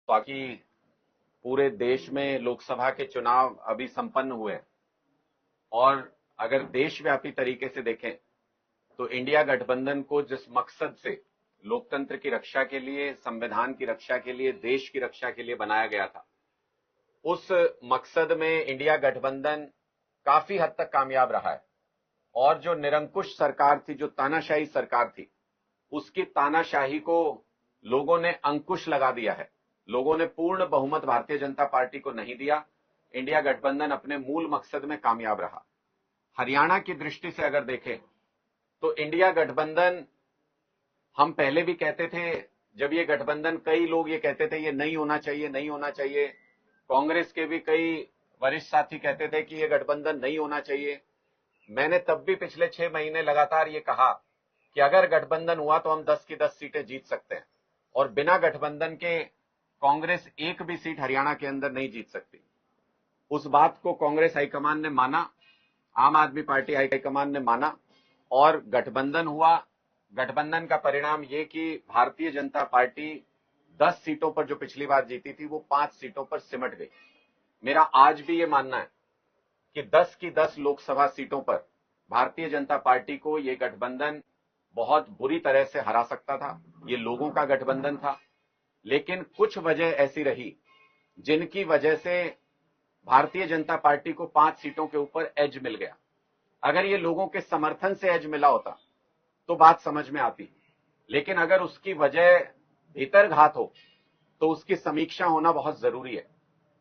बाकी पूरे देश में लोकसभा के चुनाव अभी संपन्न हुए हैं और अगर देशव्यापी तरीके से देखें तो इंडिया गठबंधन को जिस मकसद से लोकतंत्र की रक्षा के लिए, संविधान की रक्षा के लिए, देश की रक्षा के लिए बनाया गया था, उस मकसद में इंडिया गठबंधन काफी हद तक कामयाब रहा है। और जो निरंकुश सरकार थी, जो तानाशाही सरकार थी, उसकी तानाशाही को लोगों ने अंकुश लगा दिया है। लोगों ने पूर्ण बहुमत भारतीय जनता पार्टी को नहीं दिया। इंडिया गठबंधन अपने मूल मकसद में कामयाब रहा। हरियाणा की दृष्टि से अगर देखें तो इंडिया गठबंधन, हम पहले भी कहते थे, जब ये गठबंधन, कई लोग ये कहते थे ये नहीं होना चाहिए, नहीं होना चाहिए। कांग्रेस के भी कई वरिष्ठ साथी कहते थे कि ये गठबंधन नहीं होना चाहिए। मैंने तब भी पिछले 6 महीने लगातार ये कहा कि अगर गठबंधन हुआ तो हम 10 की 10 सीटें जीत सकते हैं और बिना गठबंधन के कांग्रेस एक भी सीट हरियाणा के अंदर नहीं जीत सकती। उस बात को कांग्रेस हाईकमान ने माना, आम आदमी पार्टी हाईकमान ने माना और गठबंधन हुआ। गठबंधन का परिणाम ये कि भारतीय जनता पार्टी 10 सीटों पर जो पिछली बार जीती थी वो 5 सीटों पर सिमट गई। मेरा आज भी ये मानना है कि 10 की 10 लोकसभा सीटों पर भारतीय जनता पार्टी को ये गठबंधन बहुत बुरी तरह से हरा सकता था। ये लोगों का गठबंधन था, लेकिन कुछ वजह ऐसी रही जिनकी वजह से भारतीय जनता पार्टी को 5 सीटों के ऊपर एज मिल गया। अगर ये लोगों के समर्थन से एज मिला होता तो बात समझ में आती, लेकिन अगर उसकी वजह भीतरघात हो तो उसकी समीक्षा होना बहुत जरूरी है,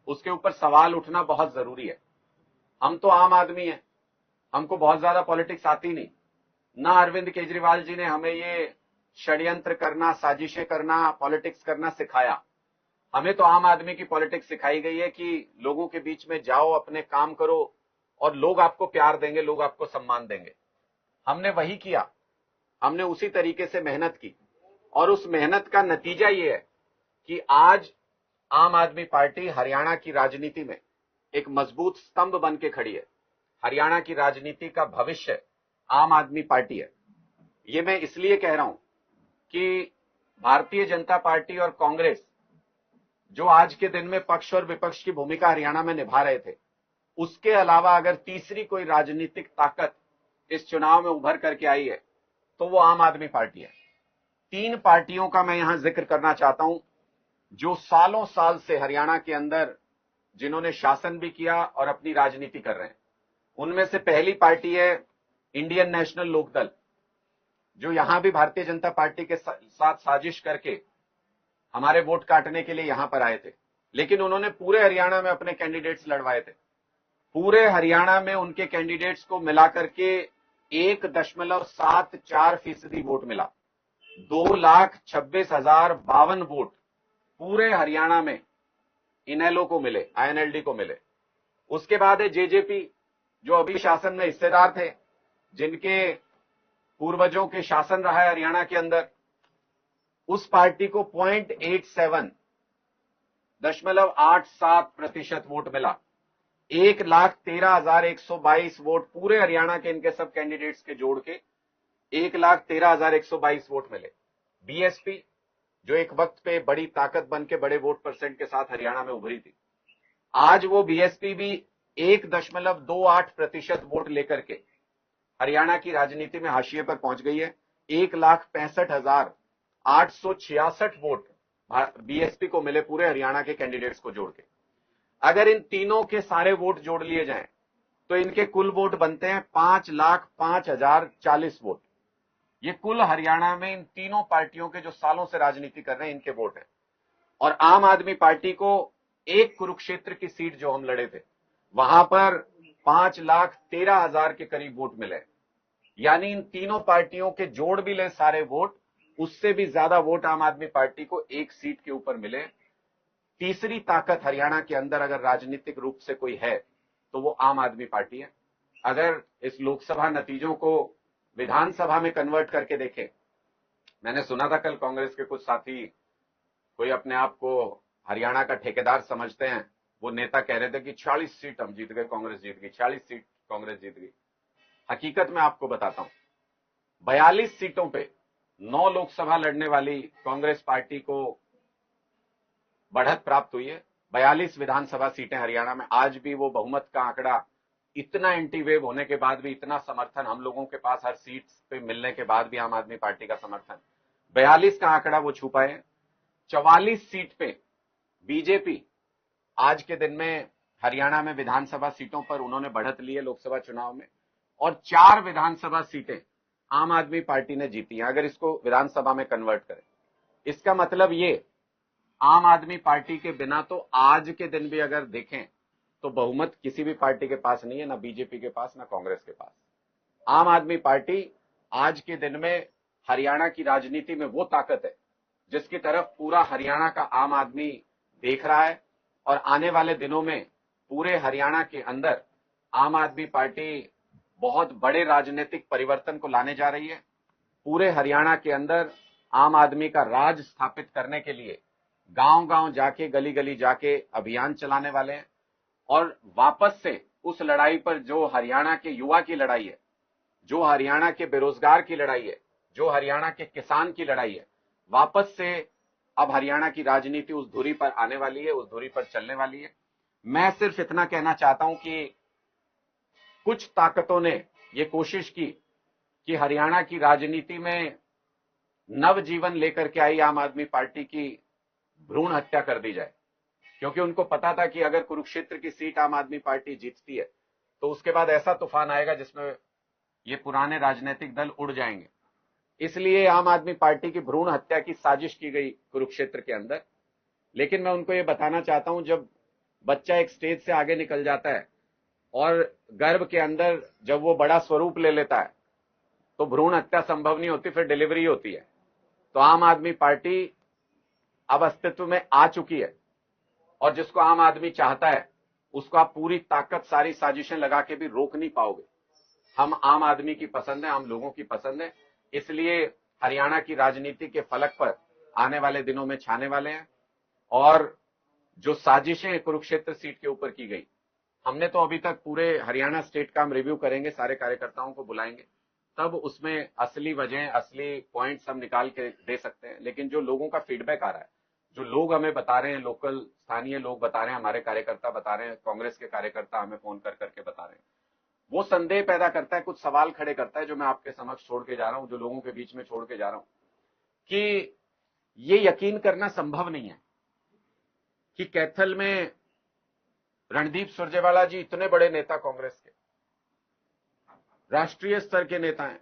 उसके ऊपर सवाल उठना बहुत जरूरी है। हम तो आम आदमी हैं, हमको बहुत ज्यादा पॉलिटिक्स आती नहीं। ना अरविंद केजरीवाल जी ने हमें ये षड्यंत्र करना, साजिशें करना, पॉलिटिक्स करना सिखाया। हमें तो आम आदमी की पॉलिटिक्स सिखाई गई है कि लोगों के बीच में जाओ, अपने काम करो और लोग आपको प्यार देंगे, लोग आपको सम्मान देंगे। हमने वही किया, हमने उसी तरीके से मेहनत की और उस मेहनत का नतीजा ये है कि आज आम आदमी पार्टी हरियाणा की राजनीति में एक मजबूत स्तंभ बन के खड़ी है। हरियाणा की राजनीति का भविष्य आम आदमी पार्टी है। ये मैं इसलिए कह रहा हूं कि भारतीय जनता पार्टी और कांग्रेस जो आज के दिन में पक्ष और विपक्ष की भूमिका हरियाणा में निभा रहे थे, उसके अलावा अगर तीसरी कोई राजनीतिक ताकत इस चुनाव में उभर करके आई है तो वो आम आदमी पार्टी है। 3 पार्टियों का मैं यहां जिक्र करना चाहता हूं जो सालों साल से हरियाणा के अंदर, जिन्होंने शासन भी किया और अपनी राजनीति कर रहे हैं। उनमें से पहली पार्टी है इंडियन नेशनल लोकदल, जो यहां भी भारतीय जनता पार्टी के साथ साजिश करके हमारे वोट काटने के लिए यहां पर आए थे, लेकिन उन्होंने पूरे हरियाणा में अपने कैंडिडेट्स लड़वाए थे। पूरे हरियाणा में उनके कैंडिडेट्स को मिलाकर के 1.74% वोट मिला। 2,26,052 वोट पूरे हरियाणा में इनेलो को मिले, आईएनएलडी को मिले। उसके बाद है जेजेपी, जो अभी शासन में हिस्सेदार थे, जिनके पूर्वजों के शासन रहा है हरियाणा के अंदर। उस पार्टी को 0.87% वोट मिला। 1,13,122 वोट पूरे हरियाणा के इनके सब कैंडिडेट्स के जोड़ के 1,13,122 वोट मिले। बीएसपी, जो एक वक्त पे बड़ी ताकत बन के बड़े वोट परसेंट के साथ हरियाणा में उभरी थी, आज वो बीएसपी भी 1.28% वोट लेकर के हरियाणा की राजनीति में हाशिए पर पहुंच गई है। 1,65,866 वोट बीएसपी को मिले पूरे हरियाणा के कैंडिडेट्स को जोड़ के। अगर इन तीनों के सारे वोट जोड़ लिए जाएं तो इनके कुल वोट बनते हैं 5,05,040 वोट। ये कुल हरियाणा में इन तीनों पार्टियों के जो सालों से राजनीति कर रहे हैं, इनके वोट हैं। और आम आदमी पार्टी को एक कुरुक्षेत्र की सीट जो हम लड़े थे, वहां पर 5,13,000 के करीब वोट मिले। यानी इन तीनों पार्टियों के जोड़ भी ले सारे वोट, उससे भी ज्यादा वोट आम आदमी पार्टी को एक सीट के ऊपर मिले। तीसरी ताकत हरियाणा के अंदर अगर राजनीतिक रूप से कोई है तो वो आम आदमी पार्टी है। अगर इस लोकसभा नतीजों को विधानसभा में कन्वर्ट करके देखें, मैंने सुना था कल कांग्रेस के कुछ साथी, कोई अपने आप को हरियाणा का ठेकेदार समझते हैं, वो नेता कह रहे थे कि 40 सीट हम जीत गए, कांग्रेस जीत गई, 40 सीट कांग्रेस जीत गई। हकीकत में आपको बताता हूं, 42 सीटों पे 9 लोकसभा लड़ने वाली कांग्रेस पार्टी को बढ़त प्राप्त हुई है। 42 विधानसभा सीटें हरियाणा में, आज भी वो बहुमत का आंकड़ा इतना एंटी वेव होने के बाद भी, इतना समर्थन हम लोगों के पास हर सीट पे मिलने के बाद भी, आम आदमी पार्टी का समर्थन 42 का आंकड़ा वो छू पाए। 44 सीट पे बीजेपी आज के दिन में हरियाणा में विधानसभा सीटों पर उन्होंने बढ़त ली है लोकसभा चुनाव में, और 4 विधानसभा सीटें आम आदमी पार्टी ने जीती हैं। अगर इसको विधानसभा में कन्वर्ट करें, इसका मतलब ये आम आदमी पार्टी के बिना तो आज के दिन भी अगर देखें तो बहुमत किसी भी पार्टी के पास नहीं है, ना बीजेपी के पास, ना कांग्रेस के पास। आम आदमी पार्टी आज के दिन में हरियाणा की राजनीति में वो ताकत है जिसकी तरफ पूरा हरियाणा का आम आदमी देख रहा है, और आने वाले दिनों में पूरे हरियाणा के अंदर आम आदमी पार्टी बहुत बड़े राजनीतिक परिवर्तन को लाने जा रही है। पूरे हरियाणा के अंदर आम आदमी का राज स्थापित करने के लिए गांव गांव जाके, गली गली जाके अभियान चलाने वाले हैं, और वापस से उस लड़ाई पर, जो हरियाणा के युवा की लड़ाई है, जो हरियाणा के बेरोजगार की लड़ाई है, जो हरियाणा के किसान की लड़ाई है, वापस से अब हरियाणा की राजनीति उस धुरी पर आने वाली है, उस धुरी पर चलने वाली है। मैं सिर्फ इतना कहना चाहता हूं कि कुछ ताकतों ने यह कोशिश की कि हरियाणा की राजनीति में नव जीवन लेकर के आई आम आदमी पार्टी की भ्रूण हत्या कर दी जाए, क्योंकि उनको पता था कि अगर कुरुक्षेत्र की सीट आम आदमी पार्टी जीतती है तो उसके बाद ऐसा तूफान आएगा जिसमें ये पुराने राजनीतिक दल उड़ जाएंगे। इसलिए आम आदमी पार्टी की भ्रूण हत्या की साजिश की गई कुरुक्षेत्र के अंदर। लेकिन मैं उनको ये बताना चाहता हूं, जब बच्चा एक स्टेज से आगे निकल जाता है और गर्भ के अंदर जब वो बड़ा स्वरूप ले लेता है तो भ्रूण हत्या संभव नहीं होती, फिर डिलीवरी होती है। तो आम आदमी पार्टी अब अस्तित्व में आ चुकी है, और जिसको आम आदमी चाहता है उसको आप पूरी ताकत, सारी साजिशें लगा के भी रोक नहीं पाओगे। हम आम आदमी की पसंद है, हम लोगों की पसंद है, इसलिए हरियाणा की राजनीति के फलक पर आने वाले दिनों में छाने वाले हैं। और जो साजिशें कुरुक्षेत्र सीट के ऊपर की गई, हमने तो अभी तक पूरे हरियाणा स्टेट का हम रिव्यू करेंगे, सारे कार्यकर्ताओं को बुलाएंगे, तब उसमें असली वजह, असली पॉइंट्स हम निकाल के दे सकते हैं। लेकिन जो लोगों का फीडबैक आ रहा है, जो लोग हमें बता रहे हैं, लोकल स्थानीय लोग बता रहे हैं, हमारे कार्यकर्ता बता रहे हैं, कांग्रेस के कार्यकर्ता हमें फोन कर करके बता रहे हैं, वो संदेह पैदा करता है, कुछ सवाल खड़े करता है, जो मैं आपके समक्ष छोड़ के जा रहा हूं, जो लोगों के बीच में छोड़ के जा रहा हूं, कि ये यकीन करना संभव नहीं है कि कैथल में रणदीप सुरजेवाला जी इतने बड़े नेता, कांग्रेस के राष्ट्रीय स्तर के नेता हैं,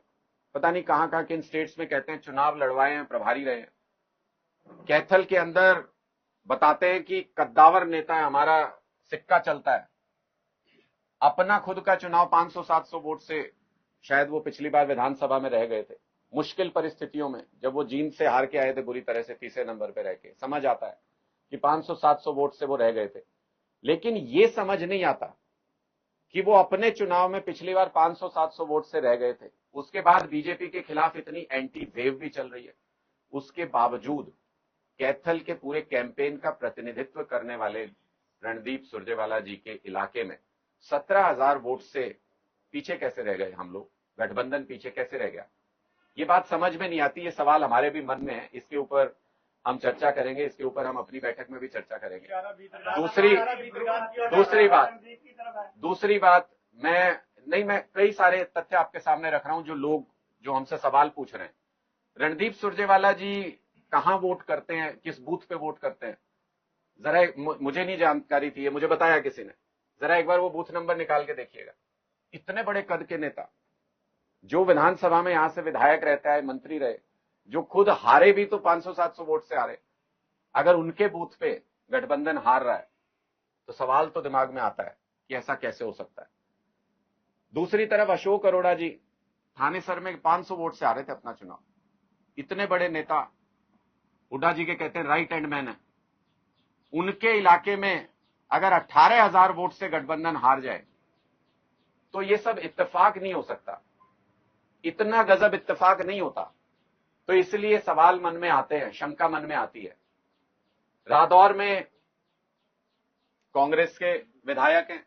पता नहीं कहां कहां किन स्टेट्स में कहते हैं चुनाव लड़वाए हैं, प्रभारी रहे हैं, कैथल के अंदर बताते हैं कि कद्दावर नेता है, हमारा सिक्का चलता है, अपना खुद का चुनाव 500-700 वोट से, शायद वो पिछली बार विधानसभा में रह गए थे मुश्किल परिस्थितियों में, जब वो जींद से हार के आए थे बुरी तरह से, तीसरे नंबर पे रह के, समझ आता है कि 500-700 वोट से वो रह गए थे। लेकिन ये समझ नहीं आता कि वो अपने चुनाव में पिछली बार 500-700 वोट से रह गए थे, उसके बाद बीजेपी के खिलाफ इतनी एंटी वेव भी चल रही है, उसके बावजूद कैथल के पूरे कैंपेन का प्रतिनिधित्व करने वाले रणदीप सुरजेवाला जी के इलाके में 17,000 वोट से पीछे कैसे रह गए हम लोग, गठबंधन पीछे कैसे रह गया, ये बात समझ में नहीं आती। ये सवाल हमारे भी मन में है, इसके ऊपर हम चर्चा करेंगे, इसके ऊपर हम अपनी बैठक में भी चर्चा करेंगे। दूसरी बात मैं कई सारे तथ्य आपके सामने रख रहा हूं, जो लोग जो हमसे सवाल पूछ रहे हैं। रणदीप सुरजेवाला जी कहां वोट करते हैं, किस बूथ पे वोट करते हैं, जरा मुझे नहीं जानकारी थी, मुझे बताया किसी ने, जरा एक बार वो बूथ नंबर निकाल के देखिएगा। इतने बड़े कद के नेता, जो विधानसभा में यहां से विधायक रहता है, मंत्री रहे, जो खुद हारे भी तो 500-700 वोट से हारे, अगर उनके बूथ पे गठबंधन हार रहा है तो सवाल तो दिमाग में आता है कि ऐसा कैसे हो सकता है। दूसरी तरफ अशोक अरोड़ा जी थानेसर में 500 वोट से हारे थे अपना चुनाव, इतने बड़े नेता, हुड्डा जी के कहते हैं राइट हैंड मैन है, उनके इलाके में अगर 18,000 वोट से गठबंधन हार जाए तो ये सब इत्तेफाक नहीं हो सकता, इतना गजब इत्तेफाक नहीं होता। तो इसलिए सवाल मन में आते हैं, शंका मन में आती है। रादौर में कांग्रेस के विधायक हैं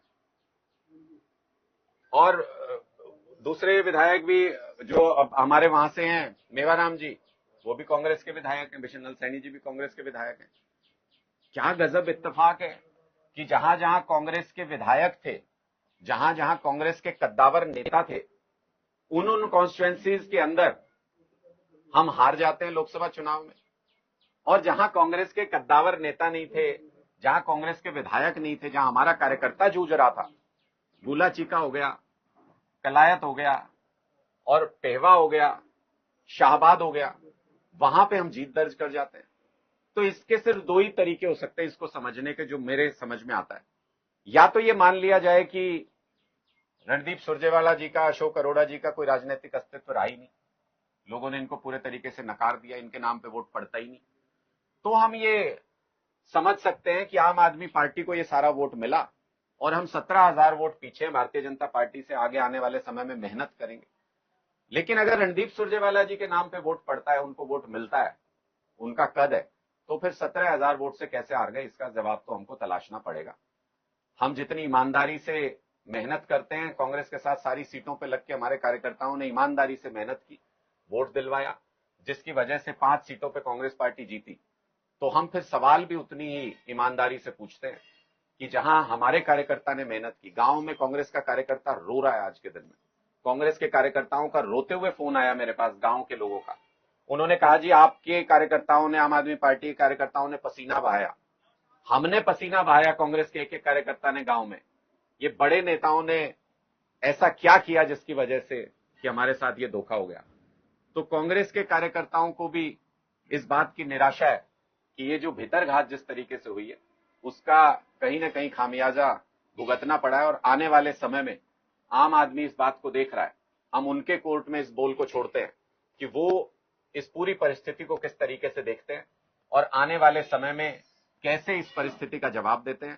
और दूसरे विधायक भी जो अब हमारे वहां से हैं, मेवाराम जी, वो भी कांग्रेस के विधायक हैं, बिशन लाल सैनी जी भी कांग्रेस के विधायक हैं। क्या गजब इत्तेफाक है कि जहां जहां कांग्रेस के विधायक थे, जहां जहां कांग्रेस के कद्दावर नेता थे, उन कॉन्स्टिट्यूएंसीज के अंदर हम हार जाते हैं लोकसभा चुनाव में। और जहां कांग्रेस के कद्दावर नेता नहीं थे, जहां कांग्रेस के विधायक नहीं थे, जहां हमारा कार्यकर्ता जूझ रहा था, गुला चीका हो गया, कलायत हो गया और पेहवा हो गया, शाहबाद हो गया, वहां पे हम जीत दर्ज कर जाते हैं। तो इसके सिर्फ दो ही तरीके हो सकते हैं इसको समझने के, जो मेरे समझ में आता है। या तो ये मान लिया जाए कि रणदीप सुरजेवाला जी का, अशोक अरोड़ा जी का कोई राजनीतिक अस्तित्व रहा ही नहीं, लोगों ने इनको पूरे तरीके से नकार दिया, इनके नाम पे वोट पड़ता ही नहीं। तो हम ये समझ सकते हैं कि आम आदमी पार्टी को ये सारा वोट मिला और हम 17,000 वोट पीछे भारतीय जनता पार्टी से, आगे आने वाले समय में मेहनत करेंगे। लेकिन अगर रणदीप सुरजेवाला जी के नाम पे वोट पड़ता है, उनको वोट मिलता है, उनका कद है, तो फिर 17,000 वोट से कैसे हार गए, इसका जवाब तो हमको तलाशना पड़ेगा। हम जितनी ईमानदारी से मेहनत करते हैं, कांग्रेस के साथ सारी सीटों पे लग के हमारे कार्यकर्ताओं ने ईमानदारी से मेहनत की, वोट दिलवाया, जिसकी वजह से 5 सीटों पे कांग्रेस पार्टी जीती। तो हम फिर सवाल भी उतनी ही ईमानदारी से पूछते हैं कि जहां हमारे कार्यकर्ता ने मेहनत की, गांव में कांग्रेस का कार्यकर्ता रो रहा है आज के दिन में, कांग्रेस के कार्यकर्ताओं का रोते हुए फोन आया मेरे पास, गांव के लोगों का। उन्होंने कहा, जी आपके कार्यकर्ताओं ने, आम आदमी पार्टी के कार्यकर्ताओं ने पसीना बहाया, हमने पसीना बहाया, कांग्रेस के एक एक कार्यकर्ता ने गांव में। ये बड़े नेताओं ने ऐसा क्या किया जिसकी वजह से कि हमारे साथ ये धोखा हो गया। तो कांग्रेस के कार्यकर्ताओं को भी इस बात की निराशा है कि ये जो भीतरघात जिस तरीके से हुई है, उसका कहीं ना कहीं खामियाजा भुगतना पड़ा है। और आने वाले समय में आम आदमी इस बात को देख रहा है, हम उनके कोर्ट में इस बोल को छोड़ते हैं कि वो इस पूरी परिस्थिति को किस तरीके से देखते हैं और आने वाले समय में कैसे इस परिस्थिति का जवाब देते हैं।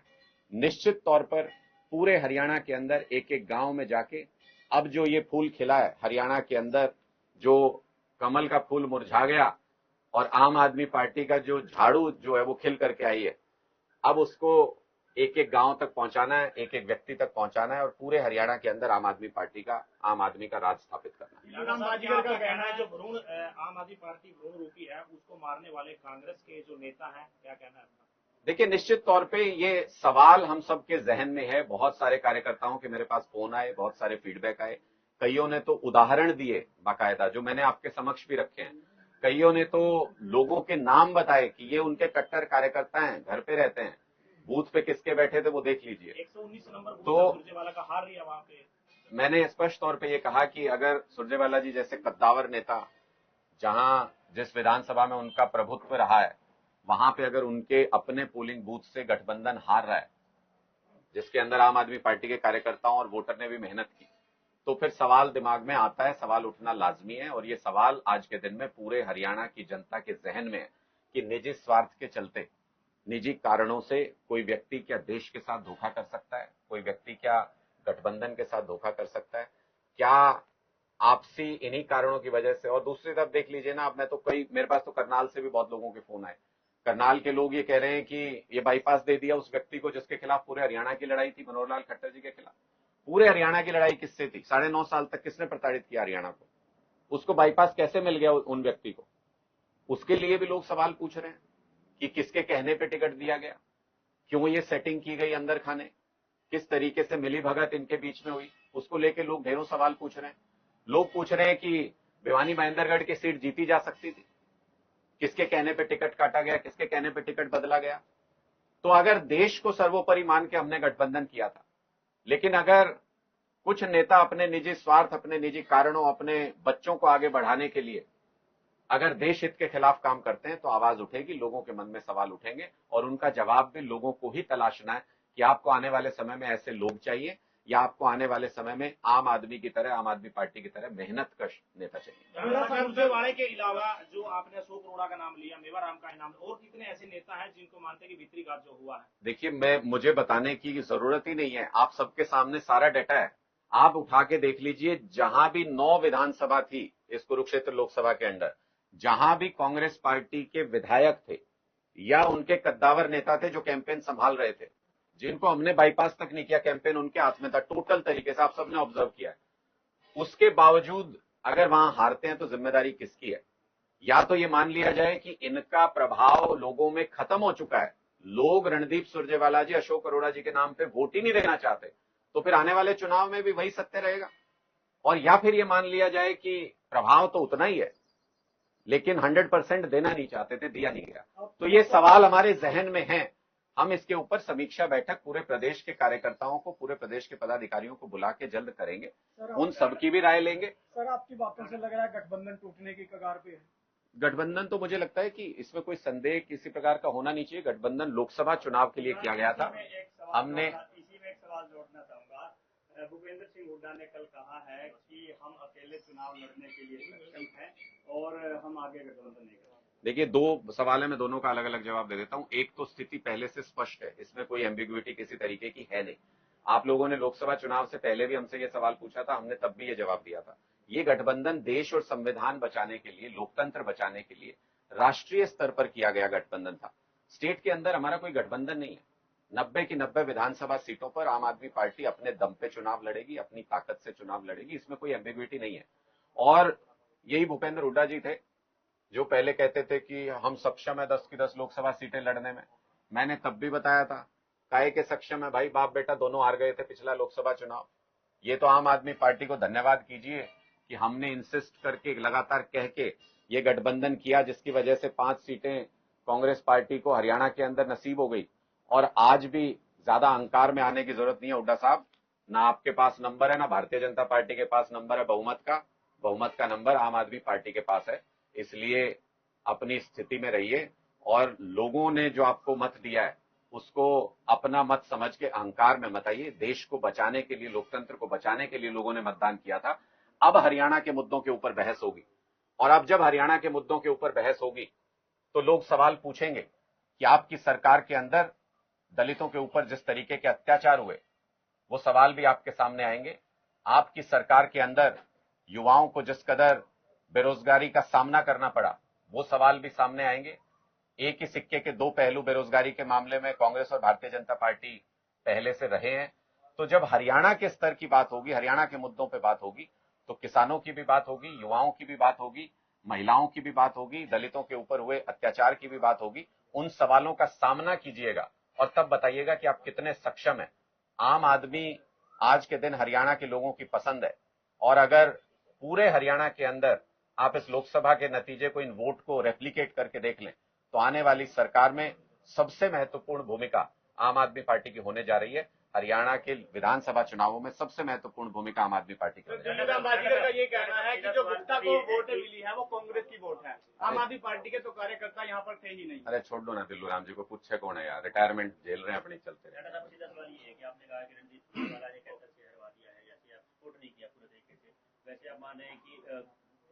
निश्चित तौर पर पूरे हरियाणा के अंदर एक एक गांव में जाके, अब जो ये फूल खिला है हरियाणा के अंदर, जो कमल का फूल मुरझा गया और आम आदमी पार्टी का जो झाड़ू जो है वो खिल करके आई है, अब उसको एक एक गांव तक पहुंचाना है, एक एक व्यक्ति तक पहुंचाना है और पूरे हरियाणा के अंदर आम आदमी पार्टी का, आम आदमी का राज स्थापित करना है। का कहना है जो भ्रूण आम आदमी पार्टी भ्रूण रूपी है, उसको मारने वाले कांग्रेस के जो नेता हैं, क्या कहना है आपका? देखिए, निश्चित तौर पे ये सवाल हम सबके जहन में है। बहुत सारे कार्यकर्ताओं के मेरे पास फोन आए, बहुत सारे फीडबैक आए, कईयों ने तो उदाहरण दिए बाकायदा, जो मैंने आपके समक्ष भी रखे हैं। कईयों ने तो लोगों के नाम बताए कि ये उनके कट्टर कार्यकर्ता हैं, घर पे रहते हैं, बूथ पे किसके बैठे थे वो देख लीजिए। 119 नंबर तो सुरजेवाला का हार रही है वहां पे। मैंने स्पष्ट तौर पे ये कहा कि अगर सुरजेवाला जी जैसे कद्दावर नेता, जहां जिस विधानसभा में उनका प्रभुत्व रहा है, वहां पे अगर उनके अपने पोलिंग बूथ से गठबंधन हार रहा है, जिसके अंदर आम आदमी पार्टी के कार्यकर्ताओं और वोटर ने भी मेहनत की, तो फिर सवाल दिमाग में आता है, सवाल उठना लाजमी है। और ये सवाल आज के दिन में पूरे हरियाणा की जनता के जहन में है कि निजी स्वार्थ के चलते, निजी कारणों से कोई व्यक्ति क्या देश के साथ धोखा कर सकता है, कोई व्यक्ति क्या गठबंधन के साथ धोखा कर सकता है, क्या आपसी इन्हीं कारणों की वजह से। और दूसरी तरफ देख लीजिए ना, अब मैं तो मेरे पास तो करनाल से भी बहुत लोगों के फोन आए। करनाल के लोग ये कह रहे हैं कि ये बाईपास दे दिया उस व्यक्ति को जिसके खिलाफ पूरे हरियाणा की लड़ाई थी, मनोहर लाल खट्टर जी के खिलाफ। पूरे हरियाणा की लड़ाई किससे थी? 9.5 साल तक किसने प्रताड़ित किया हरियाणा को? उसको बाईपास कैसे मिल गया उन व्यक्ति को? उसके लिए भी लोग सवाल पूछ रहे हैं कि किसके कहने पे टिकट दिया गया, क्यों ये सेटिंग की गई अंदर खाने, किस तरीके से मिली भगत इनके बीच में हुई, उसको लेके लोग ढेरों सवाल पूछ रहे हैं। लोग पूछ रहे हैं कि भिवानी महेंद्रगढ़ की सीट जीती जा सकती थी, किसके कहने पे टिकट काटा गया, किसके कहने पे टिकट बदला गया। तो अगर देश को सर्वोपरि मान के हमने गठबंधन किया था, लेकिन अगर कुछ नेता अपने निजी स्वार्थ, अपने निजी कारणों, अपने बच्चों को आगे बढ़ाने के लिए अगर देश हित के खिलाफ काम करते हैं, तो आवाज उठेगी, लोगों के मन में सवाल उठेंगे और उनका जवाब भी लोगों को ही तलाशना है कि आपको आने वाले समय में ऐसे लोग चाहिए या आपको आने वाले समय में आम आदमी की तरह, आम आदमी पार्टी की तरह मेहनत कश नेता चाहिए। सुरजेवाला के अलावा जो आपने अशोक अरोड़ा का नाम लिया, मेवाराम का नाम, और कितने ऐसे नेता हैं जिनको मानते हैं कि भीतरी घात जो हुआ है? देखिए, मुझे बताने की जरूरत ही नहीं है, आप सबके सामने सारा डाटा है, आप उठा के देख लीजिए। जहां भी 9 विधानसभा थी इस कुरुक्षेत्र लोकसभा के अंदर, जहां भी कांग्रेस पार्टी के विधायक थे या उनके कद्दावर नेता थे जो कैंपेन संभाल रहे थे, जिनको हमने बाईपास तक नहीं किया, कैंपेन उनके हाथ में था टोटल तरीके से, आप सबने ऑब्जर्व किया है, उसके बावजूद अगर वहां हारते हैं तो जिम्मेदारी किसकी है? या तो ये मान लिया जाए कि इनका प्रभाव लोगों में खत्म हो चुका है लोग रणदीप सुरजेवाला जी, अशोक अरोड़ा जी के नाम पे वोट ही नहीं देना चाहते, तो फिर आने वाले चुनाव में भी वही सत्य रहेगा। और या फिर ये मान लिया जाए कि प्रभाव तो उतना ही है, लेकिन 100% देना नहीं चाहते थे, दिया नहीं गया। तो ये सवाल हमारे जहन में है। हम इसके ऊपर समीक्षा बैठक पूरे प्रदेश के कार्यकर्ताओं को, पूरे प्रदेश के पदाधिकारियों को बुला के जल्द करेंगे, उन सबकी भी राय लेंगे। सर, आपकी बातों से लग रहा है गठबंधन टूटने की कगार पे है। गठबंधन तो मुझे लगता है कि इसमें कोई संदेह किसी प्रकार का होना नहीं चाहिए। गठबंधन लोकसभा चुनाव के लिए किया गया था। हमने इसी में एक सवाल जोड़ना चाहूंगा। भूपेंद्र सिंह हुड्डा ने कल कहा है कि हम अकेले चुनाव लड़ने के लिए सक्षम हैं और हम आगे गठबंधन नहीं करेंगे। देखिए, दो सवाल है, मैं दोनों का अलग अलग जवाब दे देता हूं। एक तो स्थिति पहले से स्पष्ट है, इसमें कोई एम्बिग्युइटी किसी तरीके की है नहीं। आप लोगों ने लोकसभा चुनाव से पहले भी हमसे ये सवाल पूछा था, हमने तब भी ये जवाब दिया था। ये गठबंधन देश और संविधान बचाने के लिए, लोकतंत्र बचाने के लिए राष्ट्रीय स्तर पर किया गया गठबंधन था। स्टेट के अंदर हमारा कोई गठबंधन नहीं है। 90 की 90 विधानसभा सीटों पर आम आदमी पार्टी अपने दम पे चुनाव लड़ेगी, अपनी ताकत से चुनाव लड़ेगी, इसमें कोई एम्बिग्युइटी नहीं है। और यही भूपेंद्र हुड्डा जी थे जो पहले कहते थे कि हम सक्षम है 10 की 10 लोकसभा सीटें लड़ने में। मैंने तब भी बताया था, काहे के सक्षम है भाई, बाप बेटा दोनों हार गए थे पिछला लोकसभा चुनाव। ये तो आम आदमी पार्टी को धन्यवाद कीजिए कि हमने इंसिस्ट करके, लगातार कह के ये गठबंधन किया, जिसकी वजह से 5 सीटें कांग्रेस पार्टी को हरियाणा के अंदर नसीब हो गई। और आज भी ज्यादा अहंकार में आने की जरूरत नहीं है हुड्डा साहब। ना आपके पास नंबर है, ना भारतीय जनता पार्टी के पास नंबर है बहुमत का। बहुमत का नंबर आम आदमी पार्टी के पास है। इसलिए अपनी स्थिति में रहिए और लोगों ने जो आपको मत दिया है उसको अपना मत समझ के अहंकार में मत आइए। देश को बचाने के लिए, लोकतंत्र को बचाने के लिए लोगों ने मतदान किया था। अब हरियाणा के मुद्दों के ऊपर बहस होगी, और अब जब हरियाणा के मुद्दों के ऊपर बहस होगी तो लोग सवाल पूछेंगे कि आपकी सरकार के अंदर दलितों के ऊपर जिस तरीके के अत्याचार हुए, वो सवाल भी आपके सामने आएंगे। आपकी सरकार के अंदर युवाओं को जिस कदर बेरोजगारी का सामना करना पड़ा, वो सवाल भी सामने आएंगे। एक ही सिक्के के दो पहलू बेरोजगारी के मामले में कांग्रेस और भारतीय जनता पार्टी पहले से रहे हैं। तो जब हरियाणा के स्तर की बात होगी, हरियाणा के मुद्दों पे बात होगी, तो किसानों की भी बात होगी, युवाओं की भी बात होगी, महिलाओं की भी बात होगी, दलितों के ऊपर हुए अत्याचार की भी बात होगी। उन सवालों का सामना कीजिएगा और तब बताइएगा कि आप कितने सक्षम हैं। आम आदमी आज के दिन हरियाणा के लोगों की पसंद है, और अगर पूरे हरियाणा के अंदर आप इस लोकसभा के नतीजे को, इन वोट को रेप्लिकेट करके देख लें, तो आने वाली सरकार में सबसे महत्वपूर्ण भूमिका आम आदमी पार्टी की होने जा रही है। हरियाणा के विधानसभा चुनावों में सबसे महत्वपूर्ण भूमिका आम आदमी पार्टी की। दिल्ली बाजीगर का ये कहना है कि जो गुप्ता को वोटें मिली है वो कांग्रेस की वोट है, आम आदमी पार्टी के तो कार्यकर्ता यहाँ पर थे ही नहीं। अरे छोड़ दो ना, दिल्लू राम जी को पूछे कौन है यार, रिटायरमेंट झेल रहे हैं अपनी, चलते रहे। आपने कहा कि रणजीत सुरजेवाला ने कैंसर से हरवा दिया है, जैसे आप सपोर्ट नहीं किया पूरे तरीके से, वैसे आप मान रहे हैं कि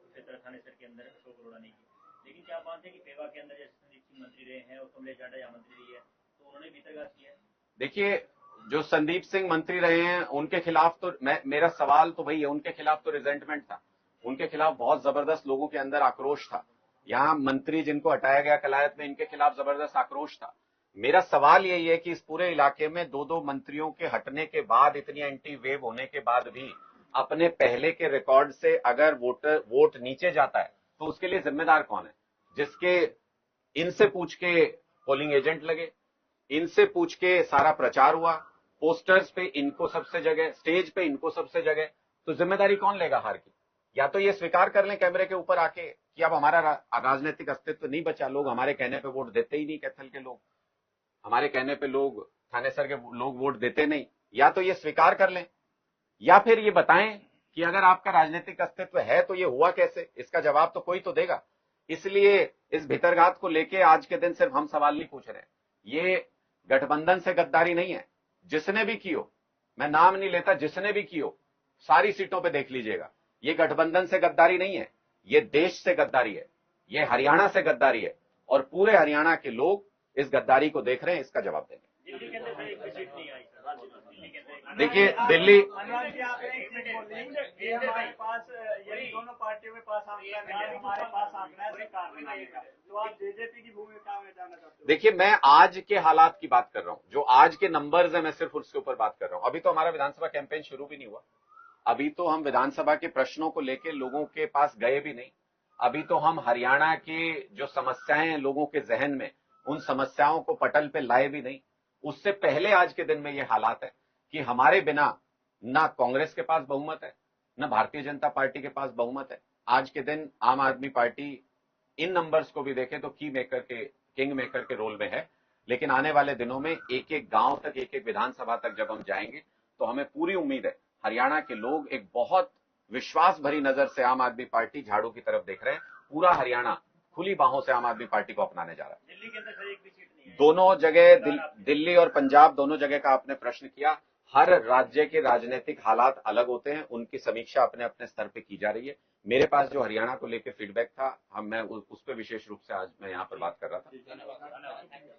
क्षेत्र थानेसर के अंदर अशोक अरोड़ा नहीं की, लेकिन क्या आप मानते हैं कि पेवा के अंदर जैसे संदीप सिंह मंत्री रहे हैं और कमलेश जाटव मंत्री रही है, तो उन्होंने भीतरघात किया है? देखिए, जो संदीप सिंह मंत्री रहे हैं उनके खिलाफ तो मेरा सवाल तो वही है, उनके खिलाफ तो रिजेंटमेंट था, उनके खिलाफ बहुत जबरदस्त लोगों के अंदर आक्रोश था। यहाँ मंत्री जिनको हटाया गया कलायत में, इनके खिलाफ जबरदस्त आक्रोश था। मेरा सवाल यही है कि इस पूरे इलाके में दो दो मंत्रियों के हटने के बाद, इतनी एंटी वेव होने के बाद भी अपने पहले के रिकॉर्ड से अगर वोट नीचे जाता है तो उसके लिए जिम्मेदार कौन है? जिसके इनसे पूछ के पोलिंग एजेंट लगे, इनसे पूछ के सारा प्रचार हुआ, पोस्टर्स पे इनको सबसे जगह, स्टेज पे इनको सबसे जगह, तो जिम्मेदारी कौन लेगा हार की? या तो ये स्वीकार कर लें कैमरे के ऊपर आके कि अब हमारा राजनीतिक अस्तित्व नहीं बचा, लोग हमारे कहने पे वोट देते ही नहीं, कैथल के लोग हमारे कहने पे, लोग थानेसर के लोग वोट देते नहीं। या तो ये स्वीकार कर लें, या फिर ये बताएं कि अगर आपका राजनीतिक अस्तित्व है तो ये हुआ कैसे, इसका जवाब तो कोई तो देगा। इसलिए इस भीतरघात को लेके आज के दिन सिर्फ हम सवाल नहीं पूछ रहे हैं। ये गठबंधन से गद्दारी नहीं है, जिसने भी की हो, मैं नाम नहीं लेता, जिसने भी की हो, सारी सीटों पे देख लीजिएगा। ये गठबंधन से गद्दारी नहीं है, ये देश से गद्दारी है, ये हरियाणा से गद्दारी है, और पूरे हरियाणा के लोग इस गद्दारी को देख रहे हैं, इसका जवाब देंगे। दिल्ली के अंदर एक भी सीट नहीं आई सर, दिल्ली के अंदर। देखिए, दिल्ली अनुराग जी, आपने एक मिनट बोली, ये हमारे पास, ये दोनों पार्टियों के पास आंकड़ा नहीं है, हमारे पास आंकड़ा है सरकार बनाने का, तो आप जेजेपी की भूमिका में जानना चाहते हो? देखिए, मैं आज के हालात की बात कर रहा हूं, जो आज के नंबर्स है, मैं सिर्फ उसके ऊपर बात कर रहा हूं। अभी तो हमारा विधानसभा कैंपेन शुरू भी नहीं हुआ, अभी तो हम विधानसभा के प्रश्नों को लेकर लोगों के पास गए भी नहीं। अभी तो हम हरियाणा की जो समस्याएं हैं लोगों के जहन में, उन समस्याओं को पटल पे लाए भी नहीं। उससे पहले आज के दिन में ये हालात है कि हमारे बिना ना कांग्रेस के पास बहुमत है, न भारतीय जनता पार्टी के पास बहुमत है। आज के दिन आम आदमी पार्टी इन नंबर्स को भी देखें तो किंग मेकर के रोल में है, लेकिन आने वाले दिनों में एक एक गांव तक, एक एक विधानसभा तक जब हम जाएंगे तो हमें पूरी उम्मीद है हरियाणा के लोग एक बहुत विश्वास भरी नजर से आम आदमी पार्टी झाड़ू की तरफ देख रहे हैं। पूरा हरियाणा खुली बाहों से आम आदमी पार्टी को अपनाने जा रहा है। दिल्ली के अंदर सर एक भी सीट नहीं है। दोनों जगह दिल्ली और पंजाब दोनों जगह का आपने प्रश्न किया। हर राज्य के राजनीतिक हालात अलग होते हैं, उनकी समीक्षा अपने अपने स्तर पे की जा रही है। मेरे पास जो हरियाणा को लेकर फीडबैक था, मैं उस पर विशेष रूप से आज मैं यहाँ पर बात कर रहा था। धन्यवाद।